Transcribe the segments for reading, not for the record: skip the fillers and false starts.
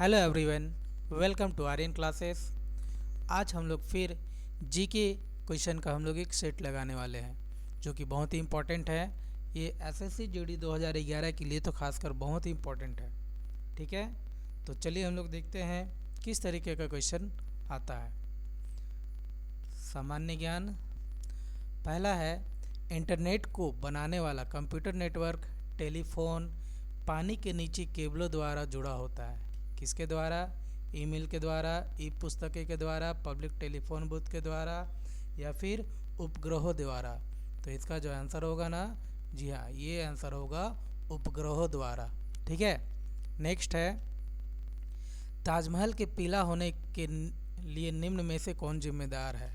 Hello everyone, welcome to Aryan classes. आज हम लोग फिर जीके क्वेश्चन का हम लोग एक सेट लगाने वाले हैं जो कि बहुत ही इम्पोर्टेंट है। ये एसएससी जीडी 2011 के लिए तो खासकर बहुत ही इम्पोर्टेंट है। ठीक है, तो चलिए हम लोग देखते हैं किस तरीके का क्वेश्चन आता है। सामान्य ज्ञान पहला है, इंटरनेट को बनाने वाला कंप्यूटर नेटवर्क टेलीफोन पानी के नीचे केबलों द्वारा जुड़ा होता है। किसके द्वारा? ईमेल के द्वारा, ई पुस्तकें के द्वारा, पब्लिक टेलीफोन बूथ के द्वारा या फिर उपग्रहों द्वारा। तो इसका जो आंसर होगा ना, जी हाँ, ये आंसर होगा उपग्रहों द्वारा। ठीक है, नेक्स्ट है, ताजमहल के पीला होने के लिए निम्न में से कौन जिम्मेदार है?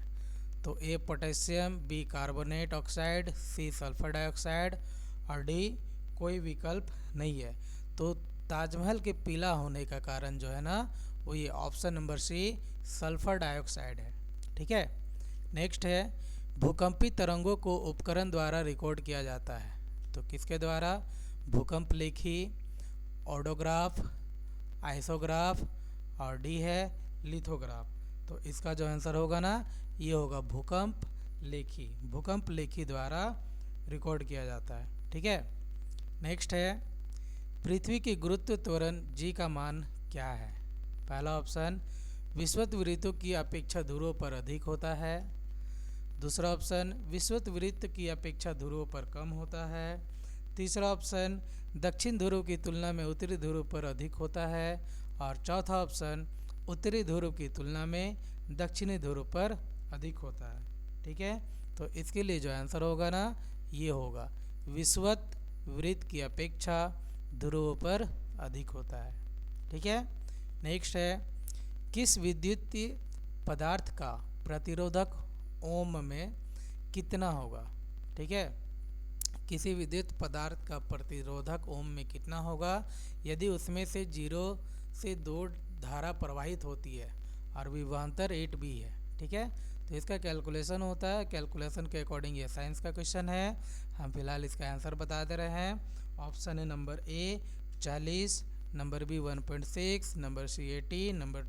तो A potassium, B carbonate oxide, C sulphur dioxide और डी कोई विकल्प नहीं है। तो ताजमहल के पीला होने का कारण जो है ना, वो ये option number C sulphur dioxide है। ठीक है, नेक्स्ट है, भूकंपी तरंगों को उपकरण द्वारा रिकॉर्ड किया जाता है। तो किसके द्वारा? भूकंप लेखी, ऑडोग्राफ, आइसोग्राफ और डी है लिथोग्राफ। तो इसका जो आंसर होगा ना, ये होगा भूकंप लेखी। भूकंप लेखी द्वारा रिकॉर्ड किया जाता है। ठीक है, नेक्स्ट है, पृथ्वी की गुरुत्व त्वरण जी का मान क्या है? पहला ऑप्शन, विषुवत की अपेक्षा ध्रुवों पर अधिक होता है। दूसरा ऑप्शन, विषुवत की अपेक्षा ध्रुवों पर कम होता है। तीसरा ऑप्शन, दक्षिण ध्रुव की तुलना में उत्तरी ध्रुव पर अधिक होता है। और चौथा ऑप्शन, उत्तरी ध्रुव की तुलना में दक्षिणी ध्रुव पर अधिक होता है। ठीक है, तो इसके लिए जो आंसर होगा ना, ये होगा विषुवत वृत्त की अपेक्षा ध्रुवों पर अधिक होता है। ठीक है, नेक्स्ट है, किस विद्युतीय पदार्थ का प्रतिरोधक ओम में कितना होगा? ठीक है, किसी विद्युत पदार्थ का प्रतिरोधक ओम में कितना होगा यदि उसमें से 0 से 2 धारा प्रवाहित होती है और विभवांतर 8 भी है। ठीक है, तो इसका कैलकुलेशन होता है। कैलकुलेशन के अकॉर्डिंग ये साइंस का क्वेश्चन है। हम फिलहाल इसका आंसर बता दे रहे हैं। ऑप्शन है number A 40, number B 1.6, number C 80, number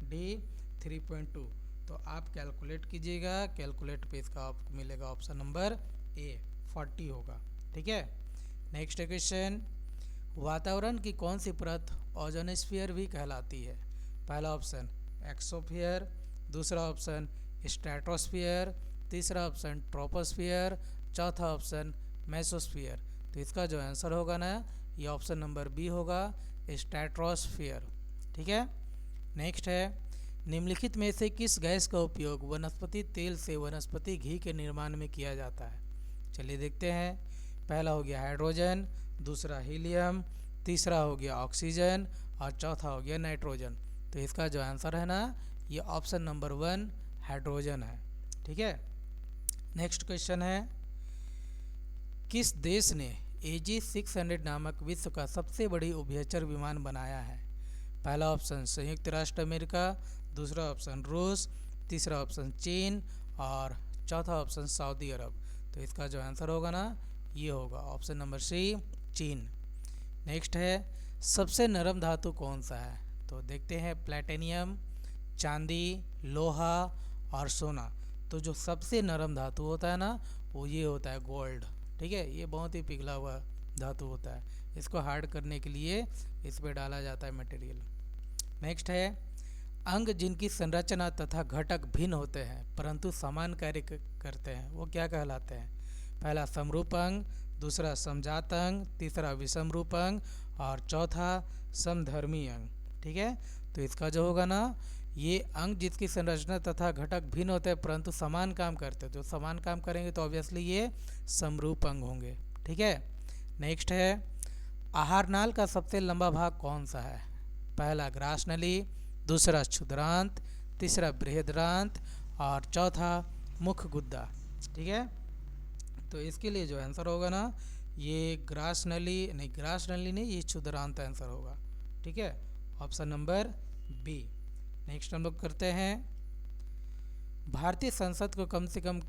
D 3.2। तो आप कैलकुलेट कीजिएगा। कैलकुलेट पे इसका आपको मिलेगा ऑप्शन नंबर ए 40 होगा। ठीक है, नेक्स्ट क्वेश्चन, वातावरण की कौन सी परत ओजोनस्फीयर भी कहलाती है? पहला ऑप्शन एक्सोस्फीयर, दूसरा ऑप्शन स्ट्रेटोस्फीयर, तीसरा ऑप्शन ट्रोपोस्फीयर, चौथा ऑप्शन मेसोस्फीयर। तो इसका जो आंसर होगा ना, ये ऑप्शन नंबर बी होगा स्ट्रेटोस्फीयर। ठीक है, नेक्स्ट है, निम्नलिखित में से किस गैस का उपयोग वनस्पति तेल से वनस्पति घी के निर्माण में किया जाता है? चलिए देखते हैं। पहला हो गया हाइड्रोजन, दूसरा हीलियम, तीसरा हो गया ऑक्सीजन और चौथा हो गया नाइट्रोजन। तो इसका जो आंसर है ना, ये ऑप्शन नंबर 1 हाइड्रोजन है। ठीक है, नेक्स्ट क्वेश्चन है, किस देश ने AG-600 नामक विश्व का सबसे बड़ी उभयचर विमान बनाया है? पहला ऑप्शन संयुक्त राष्ट्र अमेरिका, दूसरा ऑप्शन रूस, तीसरा ऑप्शन चीन और चौथा ऑप्शन सऊदी अरब। तो इसका जो आंसर होगा ना, ये होगा ऑप्शन नंबर सी चीन। नेक्स्ट है, सबसे नरम धातु कौन सा है? तो देखते हैं, प्लेटिनियम, चांदी, लोहा और सोना। तो जो सबसे नरम धातु होता है ना, वो ये होता है गोल्ड। ठीक है, ये बहुत ही पिघला हुआ धातु होता है। इसको हार्ड करने के लिए इस पर डाला जाता है मटेरियल। नेक्स्ट है, अंग जिनकी संरचना तथा घटक भिन्न होते हैं परंतु समान कार्य करते हैं, वो क्या कहलाते हैं? पहला समरूप अंग, दूसरा समजात अंग, तीसरा विषमरूप अंग और चौथा समधर्मी अंग। ठीक है, तो इसका जो होगा ना, ये अंग जिसकी संरचना तथा घटक भिन्न होते हैं परंतु समान काम करते हैं, जो समान काम करेंगे तो ऑब्वियसली ये समरूप अंग होंगे। ठीक है, नेक्स्ट है, आहार नाल का सबसे लंबा भाग कौन सा है? पहला ग्रास नली, दूसरा क्षुद्रांत, तीसरा बृहदांत और चौथा मुख गुद्दा। ठीक है, तो इसके लिए जो आंसर होगा ना, ये ग्रास नली नहीं, ये क्षुद्रांत आंसर होगा। ठीक है, ऑप्शन नंबर बी। नेक्स्ट हम लोग करते हैं, भारतीय संसद को कम से कम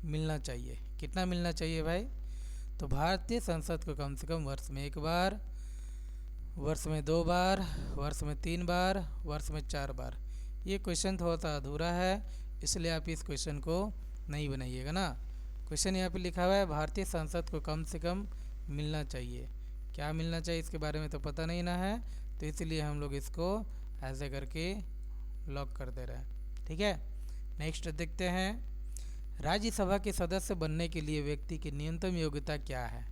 मिलना चाहिए, कितना मिलना चाहिए भाई? तो भारतीय संसद को कम से कम वर्ष में एक बार वर्ष में 2 बार, वर्ष में 3 बार, वर्ष में 4 बार। ये क्वेश्चन थोड़ा सा अधूरा है, इसलिए आप इस क्वेश्चन को नहीं बनाइएगा ना। क्वेश्चन यहाँ पे लिखा हुआ है भारतीय संसद को कम से कम मिलना चाहिए। क्या मिलना चाहिए इसके बारे में तो पता नहीं ना है, तो इसलिए हम लोग इसको ऐसे करके लॉक कर दे रहे हैं। ठीक है, नेक्स्ट देखते हैं। राज्यसभा के सदस्य बनने के लिए व्यक्ति की न्यूनतम योग्यता क्या है?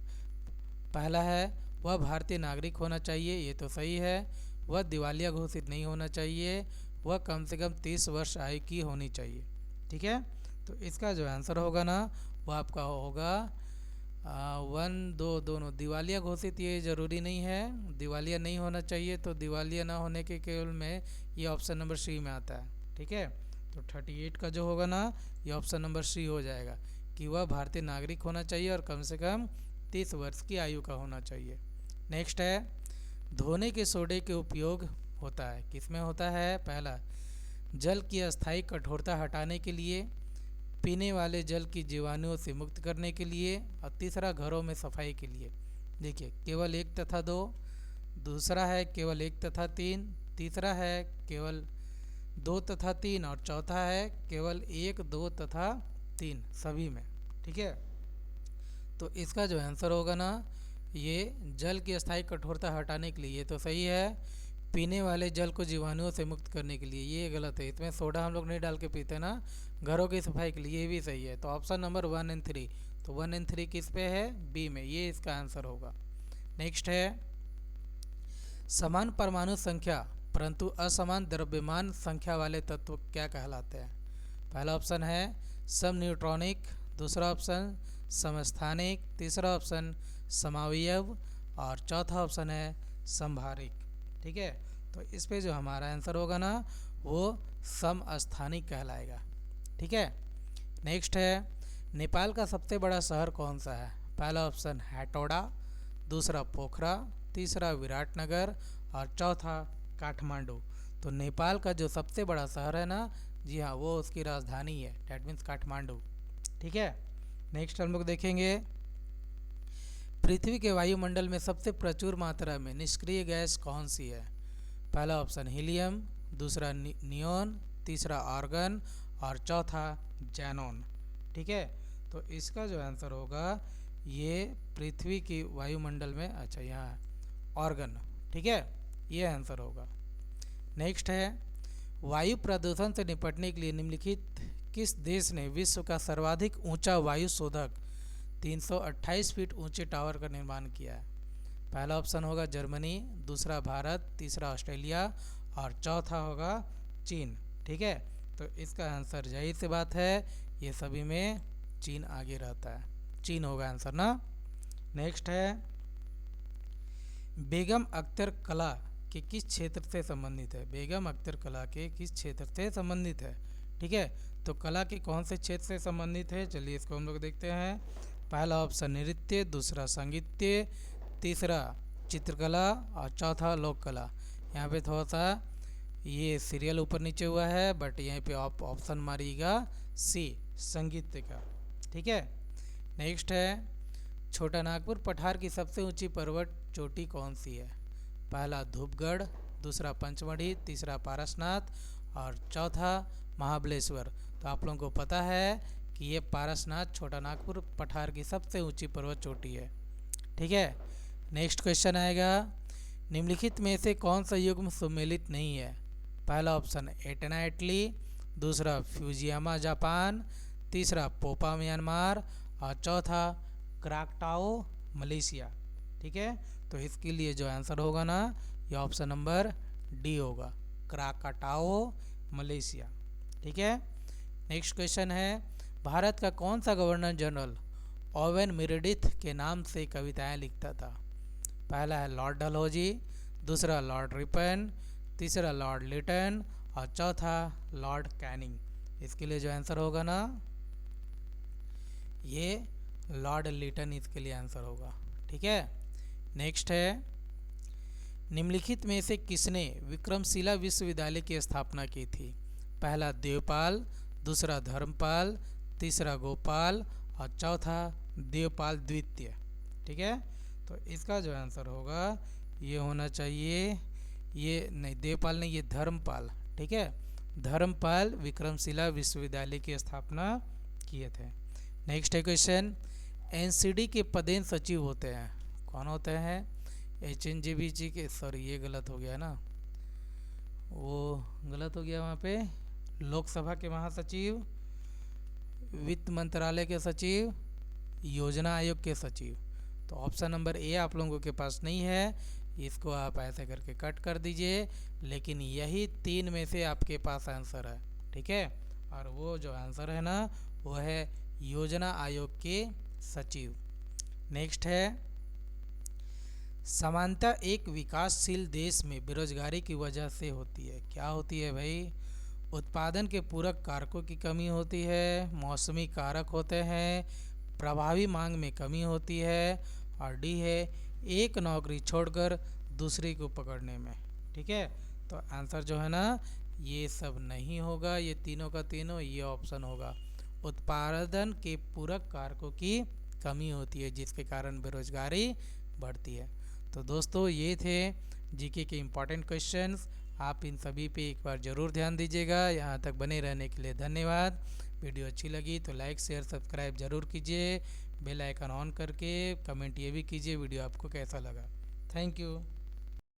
पहला है वह भारतीय नागरिक होना चाहिए, ये तो सही है। वह दिवालिया घोषित नहीं होना चाहिए। वह कम से कम 30 वर्ष आयु की होनी चाहिए। ठीक है, तो इसका जो आंसर होगा ना वो आपका होगा 1, 2 दोनों। दिवालिया घोषित ये ज़रूरी नहीं है, दिवालिया नहीं होना चाहिए, तो दिवालिया ना होने के केवल में ये ऑप्शन नंबर सी में आता है। ठीक है, तो 38 का जो होगा ना ये ऑप्शन नंबर सी हो जाएगा कि वह भारतीय नागरिक होना चाहिए और कम से कम 30 वर्ष की आयु का होना चाहिए। नेक्स्ट है धोने के सोडे के उपयोग होता है, किसमें होता है? पहला जल की अस्थायी कठोरता हटाने के लिए, पीने वाले जल की जीवाणुओं से मुक्त करने के लिए, और तीसरा घरों में सफाई के लिए। देखिए केवल 1 तथा 2, दूसरा है केवल 1 तथा 3, तीसरा है केवल 2 तथा 3 और चौथा है केवल 1, 2 तथा 3 सभी में। ठीक है, तो इसका जो आंसर होगा ना ये जल की अस्थायी कठोरता हटाने के लिए, ये तो सही है। पीने वाले जल को जीवाणुओं से मुक्त करने के लिए ये गलत है, इसमें सोडा हम लोग नहीं डाल के पीते ना। घरों की सफाई के लिए ये भी सही है। तो ऑप्शन नंबर 1 और 3, तो 1 और 3 किस पे है? बी में, ये इसका आंसर होगा। नेक्स्ट है समान परमाणु संख्या परंतु असमान द्रव्यमान संख्या वाले तत्व क्या कहलाते हैं? पहला ऑप्शन है सम न्यूट्रॉनिक, दूसरा ऑप्शन समस्थानिक, तीसरा ऑप्शन समावयव और चौथा ऑप्शन है संभारिक। ठीक है, तो इस पे जो हमारा आंसर होगा ना वो समस्थानिक कहलाएगा। ठीक है, नेक्स्ट है नेपाल का सबसे बड़ा शहर कौन सा है? पहला ऑप्शन हैटोड़ा, दूसरा पोखरा, तीसरा विराटनगर और चौथा काठमांडू। तो नेपाल का जो सबसे बड़ा शहर है ना, जी हाँ, वो उसकी राजधानी है, डैट मीन्स काठमांडू। ठीक है, नेक्स्ट हम लोग देखेंगे पृथ्वी के वायुमंडल में सबसे प्रचुर मात्रा में निष्क्रिय गैस कौन सी है? पहला ऑप्शन हीलियम, दूसरा नियोन, तीसरा आर्गन और चौथा जैनोन। ठीक है, तो इसका जो आंसर होगा ये पृथ्वी की वायुमंडल में, अच्छा यहाँ आर्गन। ठीक है, ये आंसर होगा। नेक्स्ट है वायु प्रदूषण से निपटने के लिए निम्नलिखित किस देश ने विश्व का सर्वाधिक ऊंचा वायु शोधक 328 फीट ऊंचे टावर का निर्माण किया है? पहला ऑप्शन होगा जर्मनी, दूसरा भारत, तीसरा ऑस्ट्रेलिया और चौथा होगा चीन। ठीक है, तो इसका आंसर जाहिर सी बात है ये सभी में चीन आगे रहता है, चीन होगा आंसर ना। नेक्स्ट है बेगम अख्तर कला के किस क्षेत्र से संबंधित है? बेगम अख्तर कला के किस क्षेत्र से संबंधित है? ठीक है, तो कला के कौन से क्षेत्र से संबंधित है, चलिए इसको हम लोग देखते हैं। पहला ऑप्शन नृत्य, दूसरा संगीत, तीसरा चित्रकला और चौथा लोक कला। यहाँ पे थोड़ा सा ये सीरियल ऊपर नीचे हुआ है, बट यहाँ पे आप ऑप्शन मारिएगा सी संगीत का। ठीक है, नेक्स्ट है छोटा नागपुर पठार की सबसे ऊंची पर्वत चोटी कौन सी है? पहला धूपगढ़, दूसरा पंचमढ़ी, तीसरा पारसनाथ और चौथा महाबलेश्वर। तो आप लोगों को पता है कि ये पारसनाथ छोटा नागपुर पठार की सबसे ऊंची पर्वत चोटी है। ठीक है, नेक्स्ट क्वेश्चन आएगा निम्नलिखित में से कौन सा युग्म सुमेलित नहीं है? पहला ऑप्शन एटेना इटली, दूसरा फ्यूजियामा जापान, तीसरा पोपा म्यांमार और चौथा क्राकटाओ मलेशिया। ठीक है, तो इसके लिए जो आंसर होगा ना ये ऑप्शन नंबर डी होगा, क्राकटाओ मलेशिया। ठीक है, नेक्स्ट क्वेश्चन है भारत का कौन सा गवर्नर जनरल ओवेन मेरेडिथ के नाम से कविताएं लिखता था? पहला है लॉर्ड डलहौजी, दूसरा लॉर्ड रिपन, तीसरा लॉर्ड लिटन और चौथा लॉर्ड कैनिंग। इसके लिए जो आंसर होगा ना ये लॉर्ड लिटन इसके लिए आंसर होगा। ठीक है, नेक्स्ट है निम्नलिखित में से किसने विक्रमशिला विश्वविद्यालय की स्थापना की थी? पहला देवपाल, दूसरा धर्मपाल, तीसरा गोपाल और चौथा देवपाल द्वितीय। ठीक है, तो इसका जो आंसर होगा ये होना चाहिए, ये नहीं देवपाल नहीं, ये धर्मपाल। ठीक है, धर्मपाल विक्रमशिला विश्वविद्यालय की स्थापना किए थे। नेक्स्ट है क्वेश्चन, एनसीडी के पदेन सचिव होते हैं, कौन होते हैं? एचएनजीबी जी के, सॉरी ये गलत हो गया ना, वो गलत हो गया वहाँ पे, लोकसभा के महासचिव, वित्त मंत्रालय के सचिव, योजना आयोग के सचिव। तो ऑप्शन नंबर ए आप लोगों के पास नहीं है, इसको आप ऐसे करके कट कर दीजिए, लेकिन यही तीन में से आपके पास आंसर है। ठीक है, और वो जो आंसर है ना वो है योजना आयोग के सचिव। नेक्स्ट है, समानता एक विकासशील देश में बेरोजगारी की वजह से होती है, क्या होती है भाई? उत्पादन के पूरक कारकों की कमी होती है, मौसमी कारक होते हैं, प्रभावी मांग में कमी होती है, और डी है एक नौकरी छोड़कर दूसरी को पकड़ने में। ठीक है, तो आंसर जो है ना ये सब नहीं होगा, ये तीनों का तीनों ये ऑप्शन होगा, उत्पादन के पूरक कारकों की कमी होती है जिसके कारण बेरोजगारी बढ़ती है। तो दोस्तों ये थे जीके के इम्पॉर्टेंट क्वेश्चंस, आप इन सभी पे एक बार ज़रूर ध्यान दीजिएगा। यहाँ तक बने रहने के लिए धन्यवाद। वीडियो अच्छी लगी तो लाइक शेयर सब्सक्राइब ज़रूर कीजिए, बेल आइकन ऑन करके कमेंट ये भी कीजिए वीडियो आपको कैसा लगा। Thank you.